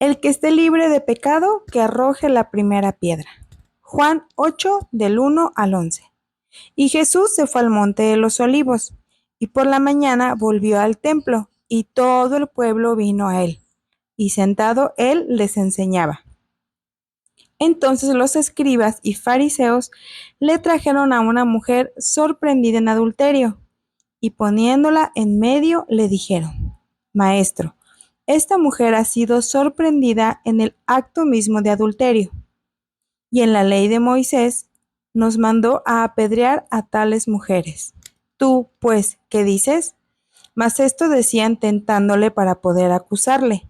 El que esté libre de pecado, que arroje la primera piedra. Juan 8, del 1 al 11. Y Jesús se fue al monte de los olivos, y por la mañana volvió al templo, y todo el pueblo vino a él, y sentado él les enseñaba. Entonces los escribas y fariseos le trajeron a una mujer sorprendida en adulterio, y poniéndola en medio le dijeron: Maestro, esta mujer ha sido sorprendida en el acto mismo de adulterio, y en la ley de Moisés nos mandó a apedrear a tales mujeres. Tú, pues, ¿qué dices? Mas esto decían tentándole para poder acusarle.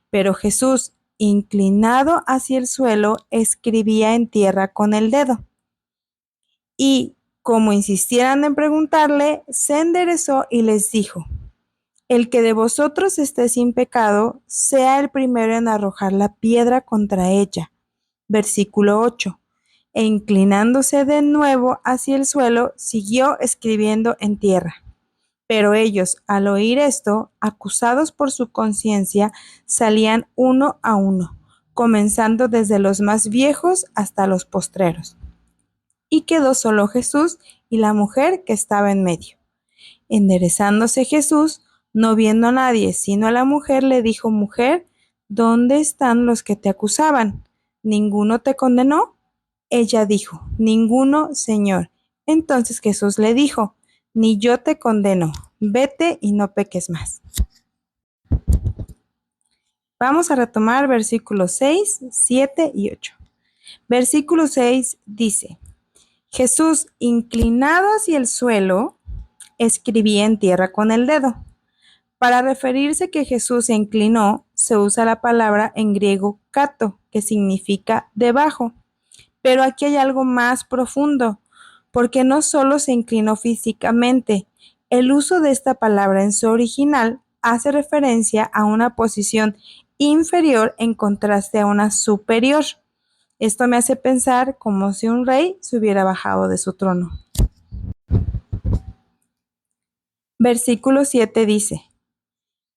Pero Jesús, inclinado hacia el suelo, escribía en tierra con el dedo. Y, como insistieran en preguntarle, se enderezó y les dijo: El que de vosotros esté sin pecado, sea el primero en arrojar la piedra contra ella. Versículo 8. E inclinándose de nuevo hacia el suelo, siguió escribiendo en tierra. Pero ellos, al oír esto, acusados por su conciencia, salían uno a uno, comenzando desde los más viejos hasta los postreros. Y quedó solo Jesús y la mujer que estaba en medio. Enderezándose Jesús, no viendo a nadie sino a la mujer, le dijo: Mujer, ¿dónde están los que te acusaban? ¿Ninguno te condenó? Ella dijo: Ninguno, Señor. Entonces Jesús le dijo: Ni yo te condeno, vete y no peques más. Vamos a retomar versículos 6, 7 y 8. Versículo 6 dice: Jesús, inclinado hacia el suelo, escribía en tierra con el dedo. Para referirse que Jesús se inclinó, se usa la palabra en griego kato, que significa debajo. Pero aquí hay algo más profundo, porque no solo se inclinó físicamente. El uso de esta palabra en su original hace referencia a una posición inferior en contraste a una superior. Esto me hace pensar como si un rey se hubiera bajado de su trono. Versículo 7 dice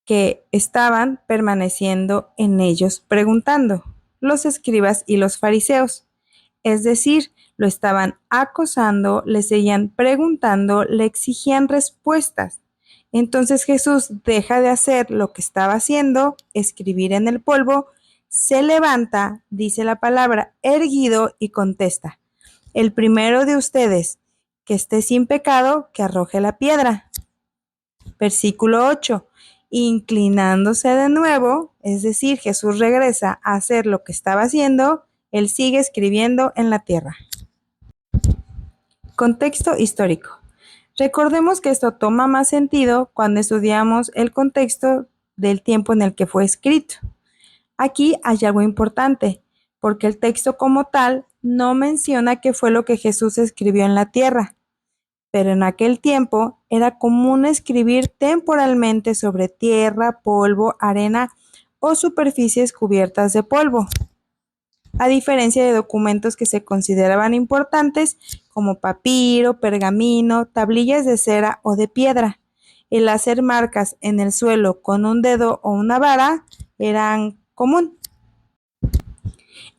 que estaban permaneciendo en ellos preguntando, los escribas y los fariseos. Es decir, lo estaban acosando, le seguían preguntando, le exigían respuestas. Entonces Jesús deja de hacer lo que estaba haciendo, escribir en el polvo, se levanta, dice la palabra, erguido y contesta: El primero de ustedes que esté sin pecado, que arroje la piedra. Versículo 8. Inclinándose de nuevo, es decir, Jesús regresa a hacer lo que estaba haciendo, él sigue escribiendo en la tierra. Contexto histórico. Recordemos que esto toma más sentido cuando estudiamos el contexto del tiempo en el que fue escrito. Aquí hay algo importante, porque el texto como tal no menciona qué fue lo que Jesús escribió en la tierra, pero en aquel tiempo era común escribir temporalmente sobre tierra, polvo, arena o superficies cubiertas de polvo. A diferencia de documentos que se consideraban importantes como papiro, pergamino, tablillas de cera o de piedra, el hacer marcas en el suelo con un dedo o una vara eran común.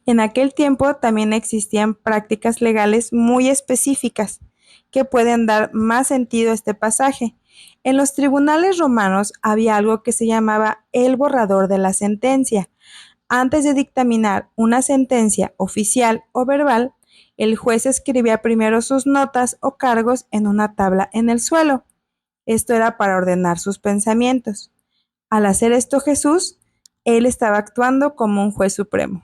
En aquel tiempo también existían prácticas legales muy específicas que pueden dar más sentido a este pasaje. En los tribunales romanos había algo que se llamaba el borrador de la sentencia. Antes de dictaminar una sentencia oficial o verbal, el juez escribía primero sus notas o cargos en una tabla en el suelo. Esto era para ordenar sus pensamientos. Al hacer esto Jesús, él estaba actuando como un juez supremo.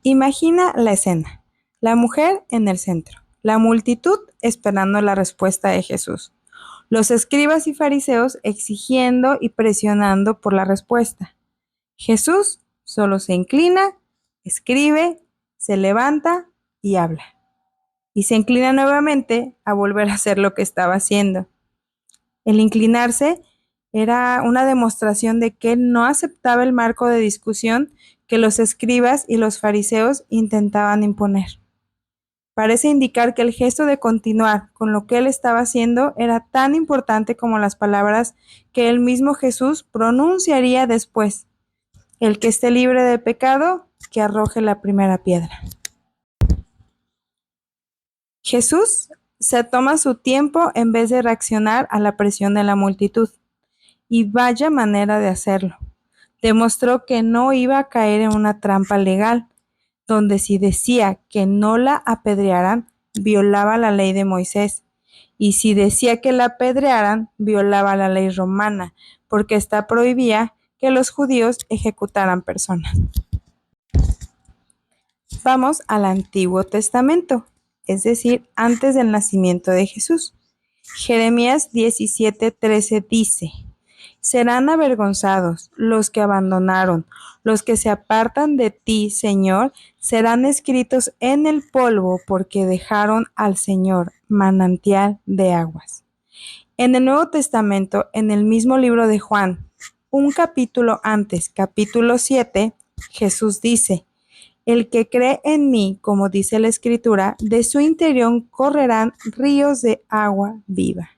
Imagina la escena: la mujer en el centro, la multitud esperando la respuesta de Jesús, los escribas y fariseos exigiendo y presionando por la respuesta. Jesús solo se inclina, escribe, se levanta y habla. Y se inclina nuevamente a volver a hacer lo que estaba haciendo. El inclinarse era una demostración de que él no aceptaba el marco de discusión que los escribas y los fariseos intentaban imponer. Parece indicar que el gesto de continuar con lo que él estaba haciendo era tan importante como las palabras que el mismo Jesús pronunciaría después. El que esté libre de pecado, que arroje la primera piedra. Jesús se toma su tiempo en vez de reaccionar a la presión de la multitud. Y vaya manera de hacerlo. Demostró que no iba a caer en una trampa legal, donde si decía que no la apedrearan, violaba la ley de Moisés, y si decía que la apedrearan, violaba la ley romana, porque ésta prohibía que los judíos ejecutaran personas. Vamos al Antiguo Testamento, es decir, antes del nacimiento de Jesús. Jeremías 17:13 dice: serán avergonzados los que abandonaron, los que se apartan de ti, Señor, serán escritos en el polvo porque dejaron al Señor, manantial de aguas. En el Nuevo Testamento, en el mismo libro de Juan, un capítulo antes, capítulo 7, Jesús dice: el que cree en mí, como dice la Escritura, de su interior correrán ríos de agua viva.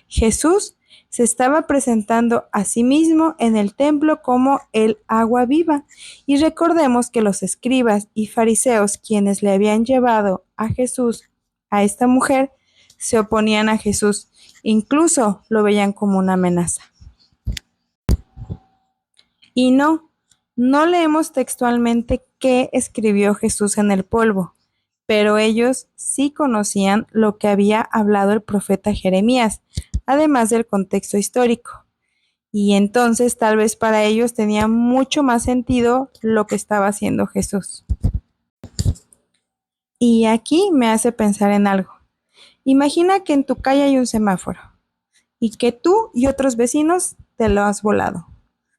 Jesús se estaba presentando a sí mismo en el templo como el agua viva. Y recordemos que los escribas y fariseos, quienes le habían llevado a Jesús, a esta mujer, se oponían a Jesús, incluso lo veían como una amenaza. Y no leemos textualmente qué escribió Jesús en el polvo, pero ellos sí conocían lo que había hablado el profeta Jeremías, además del contexto histórico. Y entonces tal vez para ellos tenía mucho más sentido lo que estaba haciendo Jesús. Y aquí me hace pensar en algo. Imagina que en tu calle hay un semáforo y que tú y otros vecinos te lo has volado.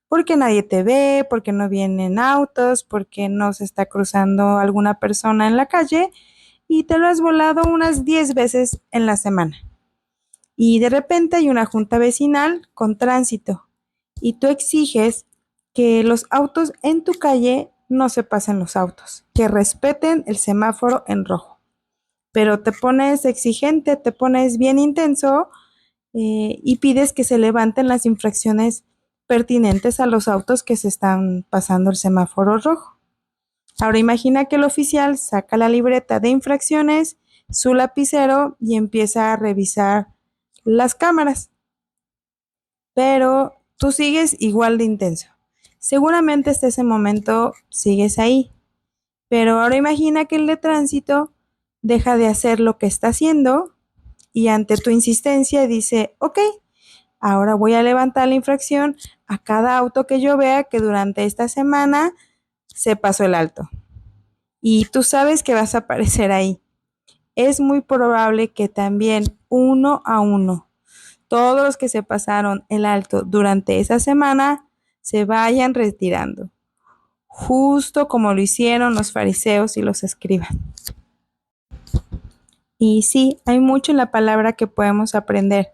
Porque nadie te ve, porque no vienen autos, porque no se está cruzando alguna persona en la calle y te lo has volado unas 10 veces en la semana. Y de repente hay una junta vecinal con tránsito y tú exiges que los autos en tu calle no se pasen los autos, que respeten el semáforo en rojo. Pero te pones exigente, te pones bien intenso y pides que se levanten las infracciones pertinentes a los autos que se están pasando el semáforo rojo. Ahora imagina que el oficial saca la libreta de infracciones, su lapicero y empieza a revisar las cámaras. Pero tú sigues igual de intenso. Seguramente hasta ese momento sigues ahí. Pero ahora imagina que el de tránsito deja de hacer lo que está haciendo y ante tu insistencia dice: ok, ahora voy a levantar la infracción a cada auto que yo vea que durante esta semana se pasó el alto. Y tú sabes que vas a aparecer ahí. Es muy probable que también uno a uno todos los que se pasaron el alto durante esa semana se vayan retirando, justo como lo hicieron los fariseos y los escribas. Y sí, hay mucho en la palabra que podemos aprender,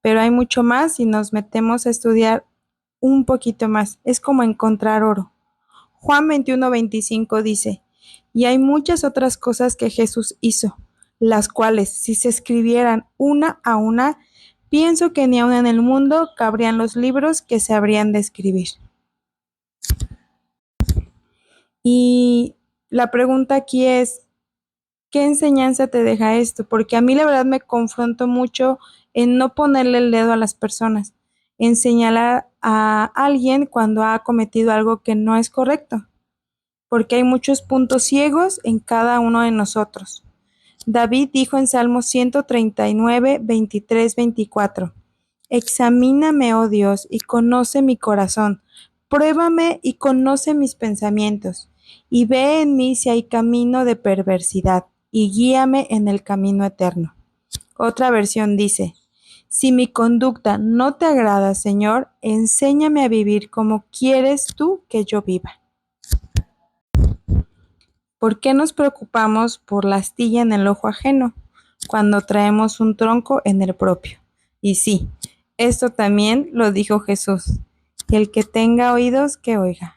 pero hay mucho más si nos metemos a estudiar un poquito más. Es como encontrar oro. Juan 21:25 dice: y hay muchas otras cosas que Jesús hizo, las cuales, si se escribieran una a una, pienso que ni aun en el mundo cabrían los libros que se habrían de escribir. Y la pregunta aquí es: ¿qué enseñanza te deja esto? Porque a mí la verdad me confronto mucho en no ponerle el dedo a las personas, en señalar a alguien cuando ha cometido algo que no es correcto, porque hay muchos puntos ciegos en cada uno de nosotros. David dijo en Salmo 139, 23, 24: examíname, oh Dios, y conoce mi corazón, pruébame y conoce mis pensamientos, y ve en mí si hay camino de perversidad, y guíame en el camino eterno. Otra versión dice: si mi conducta no te agrada, Señor, enséñame a vivir como quieres tú que yo viva. ¿Por qué nos preocupamos por la astilla en el ojo ajeno cuando traemos un tronco en el propio? Y sí, esto también lo dijo Jesús: el que tenga oídos, que oiga.